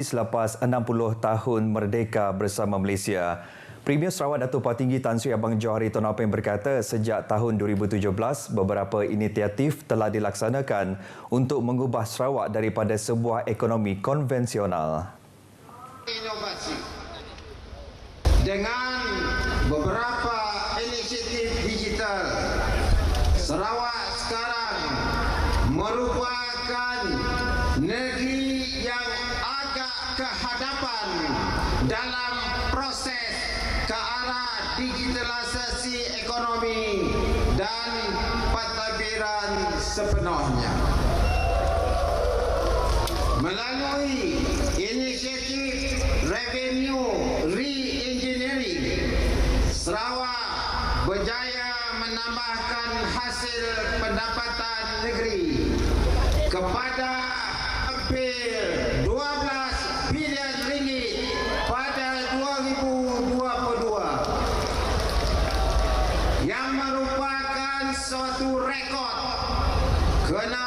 Selepas 60 tahun merdeka bersama Malaysia, Premier Sarawak Datuk Patinggi Tan Sri Abang Johari Tonopeng berkata sejak tahun 2017, beberapa inisiatif telah dilaksanakan untuk mengubah Sarawak daripada sebuah ekonomi konvensional. Inovasi dengan beberapa inisiatif digital, Sarawak sekarang merupakan negeri yang agak ke hadapan dalam proses ke arah digitalisasi ekonomi dan pentadbiran sepenuhnya. Melalui inisiatif revenue re-engineering, Sarawak berjaya menambahkan hasil pendapatan negeri kepada hampir 12 bilion ringgit pada 2022 yang merupakan suatu rekod kerana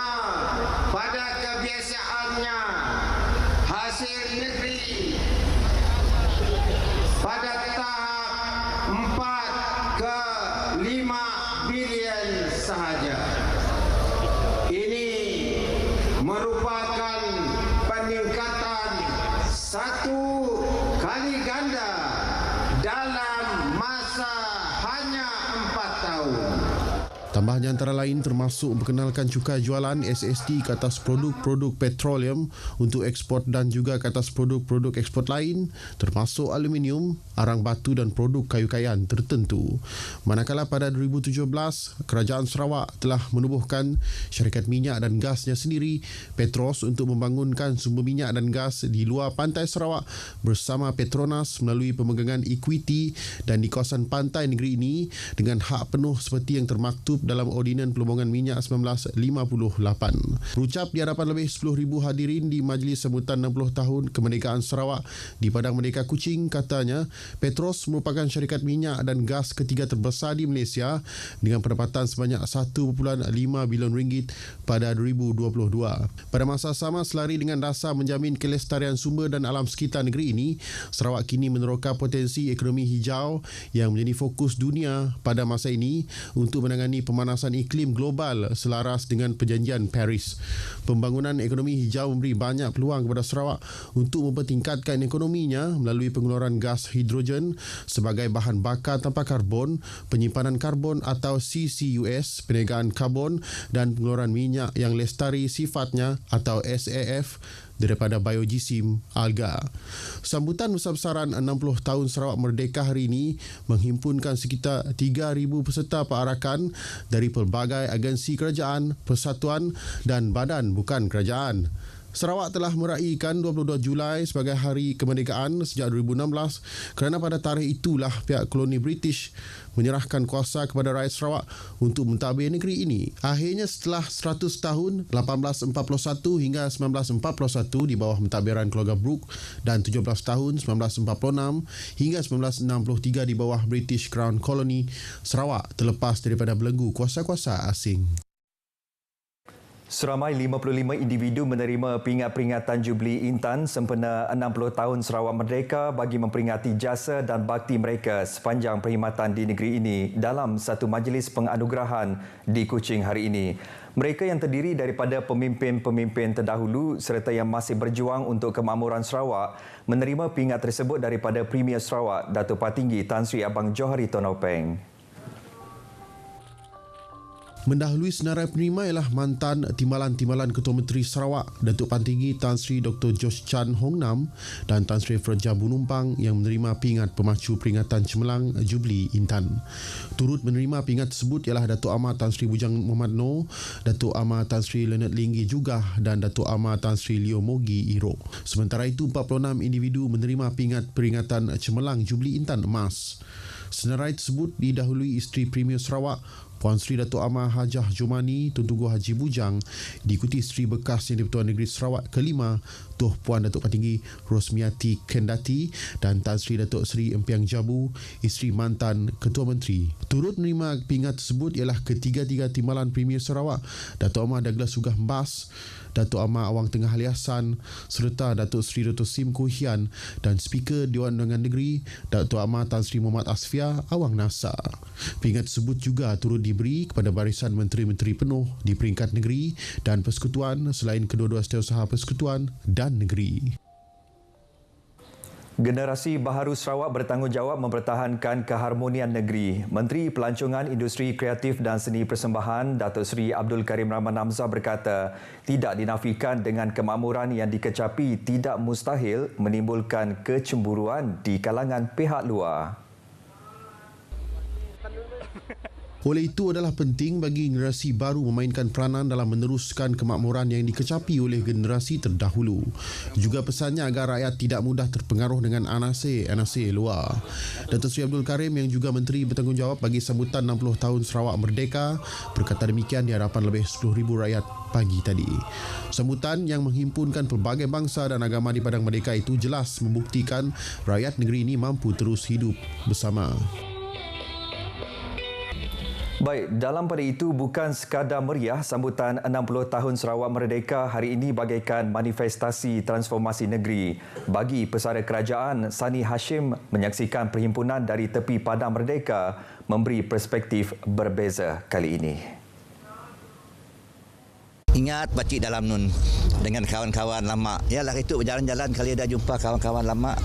pada kebiasaannya hasil negeri pada tahap 4 ke 5 bilion sahaja. Ini merupakan peningkatan 1 kali ganda dalam masa hanya 4 tahun. Tambahnya antara lain termasuk memperkenalkan cukai jualan SST ke atas produk-produk petroleum untuk ekspor dan juga ke atas produk-produk ekspor lain termasuk aluminium, arang batu dan produk kayu-kayan tertentu. Manakala pada 2017, Kerajaan Sarawak telah menubuhkan syarikat minyak dan gasnya sendiri, Petros, untuk membangunkan sumber minyak dan gas di luar pantai Sarawak bersama Petronas melalui pemegangan ekuiti dan di kawasan pantai negeri ini dengan hak penuh seperti yang termaktub dalam Ordinan Pelubungan Minyak 1958. Berucap di hadapan lebih 10,000 hadirin di Majlis Sambutan 60 tahun Kemerdekaan Sarawak di Padang Merdeka Kuching, katanya Petros merupakan syarikat minyak dan gas ketiga terbesar di Malaysia dengan pendapatan sebanyak 1.5 bilion ringgit pada 2022. Pada masa sama, selari dengan dasar menjamin kelestarian sumber dan alam sekitar negeri ini, Sarawak kini meneroka potensi ekonomi hijau yang menjadi fokus dunia pada masa ini untuk menangani pemanasan iklim global selaras dengan perjanjian Paris. Pembangunan ekonomi hijau memberi banyak peluang kepada Sarawak untuk mempertingkatkan ekonominya melalui pengeluaran gas hidrogen sebagai bahan bakar tanpa karbon, penyimpanan karbon atau CCUS, perniagaan karbon dan pengeluaran minyak yang lestari sifatnya atau SAF daripada biojisim alga. Sambutan besar-besaran 60 tahun Sarawak Merdeka hari ini menghimpunkan sekitar 3,000 peserta perarakan dari pelbagai agensi kerajaan, persatuan dan badan bukan kerajaan. Sarawak telah meraihkan 22 Julai sebagai Hari Kemerdekaan sejak 2016 kerana pada tarikh itulah pihak koloni British menyerahkan kuasa kepada rakyat Sarawak untuk mentadbir negeri ini. Akhirnya setelah 100 tahun 1841 hingga 1941 di bawah mentadbiran keluarga Brooke dan 17 tahun 1946 hingga 1963 di bawah British Crown Colony, Sarawak terlepas daripada belenggu kuasa-kuasa asing. Seramai 55 individu menerima pingat peringatan Jubli Intan sempena 60 tahun Sarawak Merdeka bagi memperingati jasa dan bakti mereka sepanjang perkhidmatan di negeri ini dalam satu majlis penganugerahan di Kuching hari ini. Mereka yang terdiri daripada pemimpin-pemimpin terdahulu serta yang masih berjuang untuk kemakmuran Sarawak menerima pingat tersebut daripada Premier Sarawak Datuk Patinggi Tan Sri Abang Johari Tonopeng. Mendahului senarai penerima ialah mantan Timbalan Ketua Menteri Sarawak Datuk Patinggi Tan Sri Dr. Josh Chan Hong Nam dan Tan Sri Freja Bunumpang yang menerima pingat pemacu peringatan cemerlang Jubli Intan. Turut menerima pingat tersebut ialah Datuk Amar Tan Sri Bujang Muhammad Noor, Datuk Amar Tan Sri Leonard Linggi Jugah dan Datuk Amar Tan Sri Leo Mogi Iro. Sementara itu 46 individu menerima pingat peringatan cemerlang Jubli Intan Emas. Senarai tersebut didahului isteri Premier Sarawak Puan Sri Datuk Amar Hajah Jomani Tun Tunggu Haji Bujang diikuti Isteri Bekas Yang di-Pertuan Negeri Sarawak kelima Tuh Puan Datuk Patinggi Rosmiati Kendati dan Tan Sri Datuk Seri Empiang Jabu, Isteri mantan Ketua Menteri. Turut menerima pingat tersebut ialah ketiga-tiga Timbalan Premier Sarawak, Datuk Amar Douglas Sugah Mbas, Datuk Amar Awang Tengah Ali Hassan serta Datuk Seri Dr. Sim Koh Hian dan Speaker Dewan Undangan Negeri Datuk Amar Tan Sri Muhammad Asfia Awang Nasa. Pingat tersebut juga turut diberi kepada barisan menteri-menteri penuh di peringkat negeri dan persekutuan selain kedua-dua setiausaha persekutuan dan negeri. Generasi baharu Sarawak bertanggungjawab mempertahankan keharmonian negeri. Menteri Pelancongan Industri Kreatif dan Seni Persembahan Datuk Seri Abdul Karim Rahman Hamzah berkata, tidak dinafikan dengan kemakmuran yang dikecapi tidak mustahil menimbulkan kecemburuan di kalangan pihak luar. Oleh itu adalah penting bagi generasi baru memainkan peranan dalam meneruskan kemakmuran yang dikecapi oleh generasi terdahulu. Juga pesannya agar rakyat tidak mudah terpengaruh dengan anasir luar. Datuk Seri Abdul Karim yang juga Menteri bertanggungjawab bagi sambutan 60 tahun Sarawak Merdeka berkata demikian di hadapan lebih 10,000 rakyat pagi tadi. Sambutan yang menghimpunkan pelbagai bangsa dan agama di Padang Merdeka itu jelas membuktikan rakyat negeri ini mampu terus hidup bersama. Baik, dalam pada itu bukan sekadar meriah sambutan 60 tahun Sarawak Merdeka hari ini bagaikan manifestasi transformasi negeri. Bagi pesara kerajaan, Sani Hashim menyaksikan perhimpunan dari tepi Padang Merdeka memberi perspektif berbeza kali ini. Ingat Pakcik dalam Nun dengan kawan-kawan lama. Yalah itu berjalan-jalan kali ada jumpa kawan-kawan lama.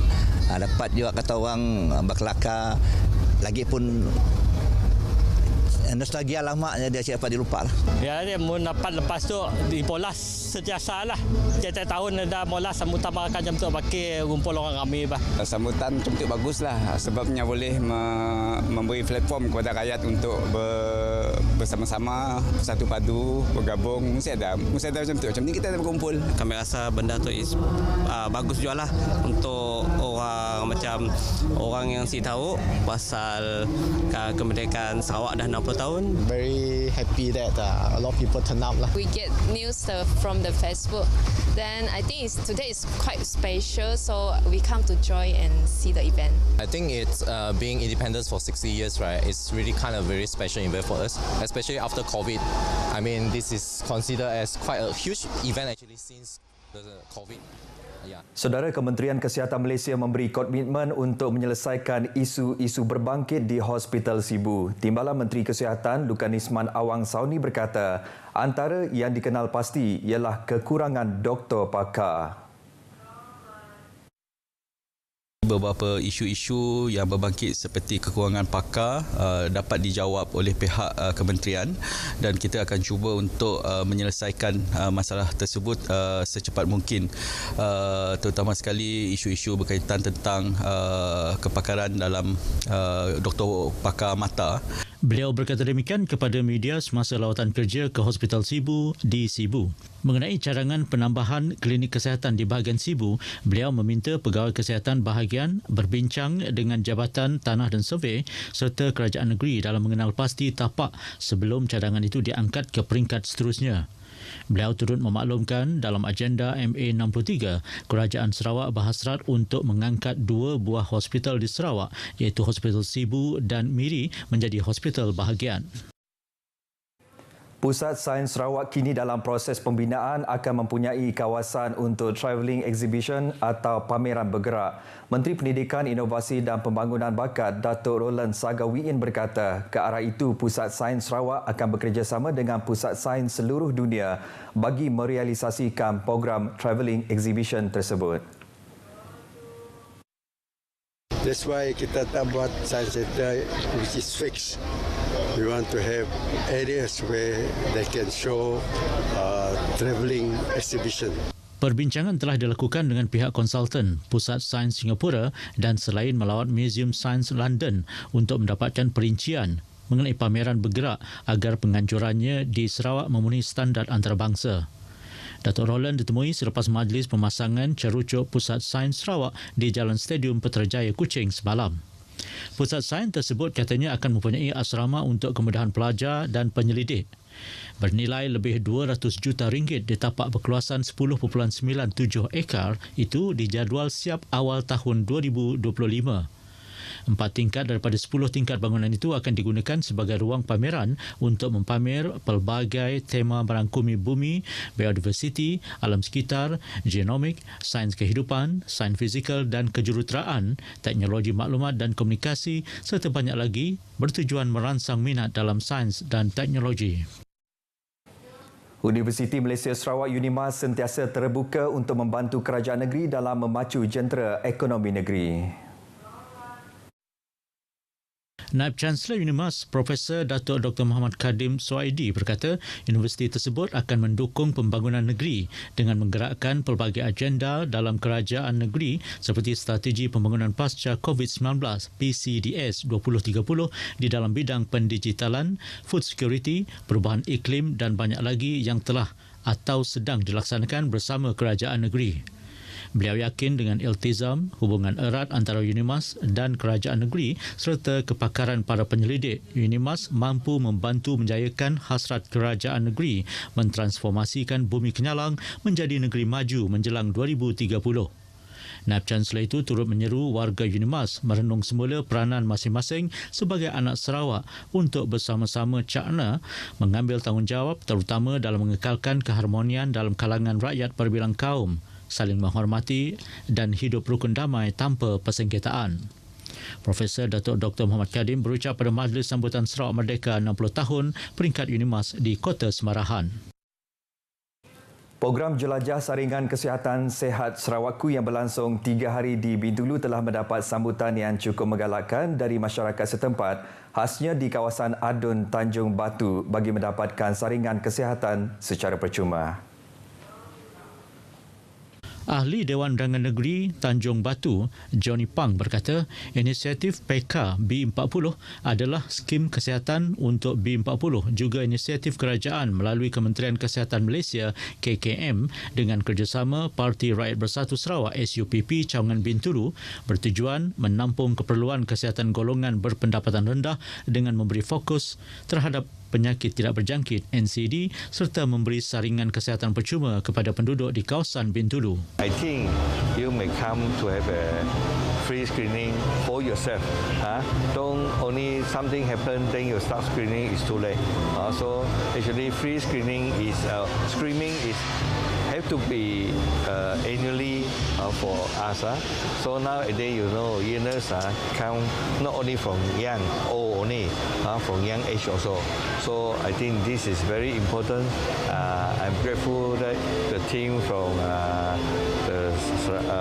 Dapat juga kata orang berkelakar. Lagipun nostalgia lama dia siapa dilupa lah. Ya, dia mau dapat lepas tu dipolas setiasa lah. Setiap tahun ada molas sambutan makan jam tu pakai rumpul orang ramai bah. Sambutan cantik bagus lah sebabnya boleh memberi platform kepada rakyat untuk bersama-sama satu padu bergabung. Mesti ada macam tu. Macam ni kita ada berkumpul. Kami rasa benda tu bagus juga lah untuk orang macam orang yang si tahu pasal kemerdekaan Sarawak dah 60 tahun. Very happy that a lot of people turn up lah. We get news from the Facebook. Then I think today is quite special, so we come to join and see the event. I think it's being independent for 60 years, right? It's really kind of very special event for us, especially after COVID. I mean, this is considered as quite a huge event actually since the COVID. Saudara, Kementerian Kesihatan Malaysia memberi komitmen untuk menyelesaikan isu-isu berbangkit di Hospital Sibu. Timbalan Menteri Kesihatan Lukan Isman Awang Sauni berkata, antara yang dikenal pasti ialah kekurangan doktor pakar. Beberapa isu-isu yang berbangkit seperti kekurangan pakar dapat dijawab oleh pihak kementerian dan kita akan cuba untuk menyelesaikan masalah tersebut secepat mungkin, terutama sekali isu-isu berkaitan tentang kepakaran dalam doktor pakar mata. Beliau berkata demikian kepada media semasa lawatan kerja ke Hospital Sibu di Sibu. Mengenai cadangan penambahan klinik kesihatan di bahagian Sibu, beliau meminta pegawai kesihatan bahagian berbincang dengan Jabatan Tanah dan Survey serta kerajaan negeri dalam mengenal pasti tapak sebelum cadangan itu diangkat ke peringkat seterusnya. Beliau turut memaklumkan dalam agenda MA63, Kerajaan Sarawak berhasrat untuk mengangkat 2 buah hospital di Sarawak iaitu Hospital Sibu dan Miri menjadi hospital bahagian. Pusat Sains Sarawak kini dalam proses pembinaan akan mempunyai kawasan untuk travelling exhibition atau pameran bergerak. Menteri Pendidikan, Inovasi dan Pembangunan Bakat Datuk Roland Sagawiin berkata, ke arah itu Pusat Sains Sarawak akan bekerjasama dengan Pusat Sains seluruh dunia bagi merealisasikan program travelling exhibition tersebut. That's why kita tak buat science center which is fixed. We want to have areas where they can show travelling exhibition. Perbincangan telah dilakukan dengan pihak konsultan Pusat Sains Singapura dan selain melawat Museum Sains London untuk mendapatkan perincian mengenai pameran bergerak agar penganjurannya di Sarawak memenuhi standard antarabangsa. Datuk Roland ditemui selepas majlis pemasangan cerucuk Pusat Sains Sarawak di Jalan Stadium Putrajaya Kuching semalam. Pusat sains tersebut katanya akan mempunyai asrama untuk kemudahan pelajar dan penyelidik. Bernilai lebih 200 juta ringgit di tapak berkeluasan 10.97 ekar itu dijadual siap awal tahun 2025. 4 tingkat daripada 10 tingkat bangunan itu akan digunakan sebagai ruang pameran untuk mempamer pelbagai tema merangkumi bumi, biodiversiti, alam sekitar, genomik, sains kehidupan, sains fizikal dan kejuruteraan, teknologi maklumat dan komunikasi serta banyak lagi bertujuan merangsang minat dalam sains dan teknologi. Universiti Malaysia Sarawak UNIMAS sentiasa terbuka untuk membantu kerajaan negeri dalam memacu jentera ekonomi negeri. Naib Chancellor UNIMAS, Profesor Datuk Dr. Muhammad Kadim Suaidi berkata universiti tersebut akan mendukung pembangunan negeri dengan menggerakkan pelbagai agenda dalam kerajaan negeri seperti strategi pembangunan pasca COVID-19 PCDS 2030 di dalam bidang pendigitalan, food security, perubahan iklim dan banyak lagi yang telah atau sedang dilaksanakan bersama kerajaan negeri. Beliau yakin dengan iltizam, hubungan erat antara UNIMAS dan kerajaan negeri serta kepakaran para penyelidik, UNIMAS mampu membantu menjayakan hasrat kerajaan negeri mentransformasikan Bumi Kenyalang menjadi negeri maju menjelang 2030. Naib Chancellor itu turut menyeru warga UNIMAS merenung semula peranan masing-masing sebagai anak Sarawak untuk bersama-sama cakna mengambil tanggungjawab terutama dalam mengekalkan keharmonian dalam kalangan rakyat berbilang kaum, saling menghormati dan hidup rukun damai tanpa persengketaan. Profesor Datuk Dr. Muhammad Kadim berucap pada Majlis Sambutan Sarawak Merdeka 60 tahun peringkat UNIMAS di Kota Semarahan. Program Jelajah Saringan Kesihatan Sehat Sarawakku yang berlangsung 3 hari di Bintulu telah mendapat sambutan yang cukup menggalakkan dari masyarakat setempat, khasnya di kawasan Adun Tanjung Batu bagi mendapatkan saringan kesihatan secara percuma. Ahli Dewan Undangan Negeri Tanjung Batu, Johnny Pang berkata, inisiatif PK B40 adalah skim kesihatan untuk B40, juga inisiatif kerajaan melalui Kementerian Kesihatan Malaysia KKM dengan kerjasama Parti Rakyat Bersatu Sarawak SUPP Cawangan Bintulu bertujuan menampung keperluan kesihatan golongan berpendapatan rendah dengan memberi fokus terhadap penyakit tidak berjangkit NCD serta memberi saringan kesihatan percuma kepada penduduk di kawasan Bintulu. I think you may come to have a free screening for yourself. Don't only something happen then you start screening is too late. So actually free screening is have to be annually for us. So nowadays you know illness come not only from young, old only, from young age also. So I think this is very important. I'm grateful that the team from the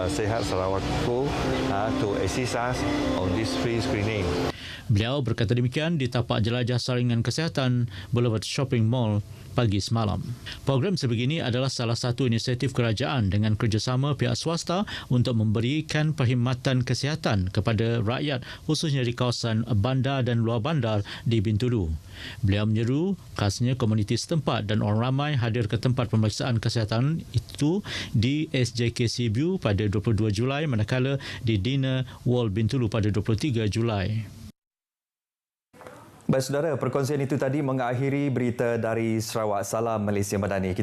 Sehat Sarawakku to assist us on this free screening. Beliau berkata demikian di tapak jelajah saringan kesihatan Boulevard Shopping Mall pagi semalam. Program sebegini adalah salah satu inisiatif kerajaan dengan kerjasama pihak swasta untuk memberikan perkhidmatan kesihatan kepada rakyat khususnya di kawasan bandar dan luar bandar di Bintulu. Beliau menyeru khasnya komuniti setempat dan orang ramai hadir ke tempat pemeriksaan kesihatan itu di SJK Sibiu pada 22 Julai manakala di Dinner Wall Bintulu pada 23 Julai. Baik saudara, perkongsian itu tadi mengakhiri berita dari Sarawak. Salam Malaysia Madani.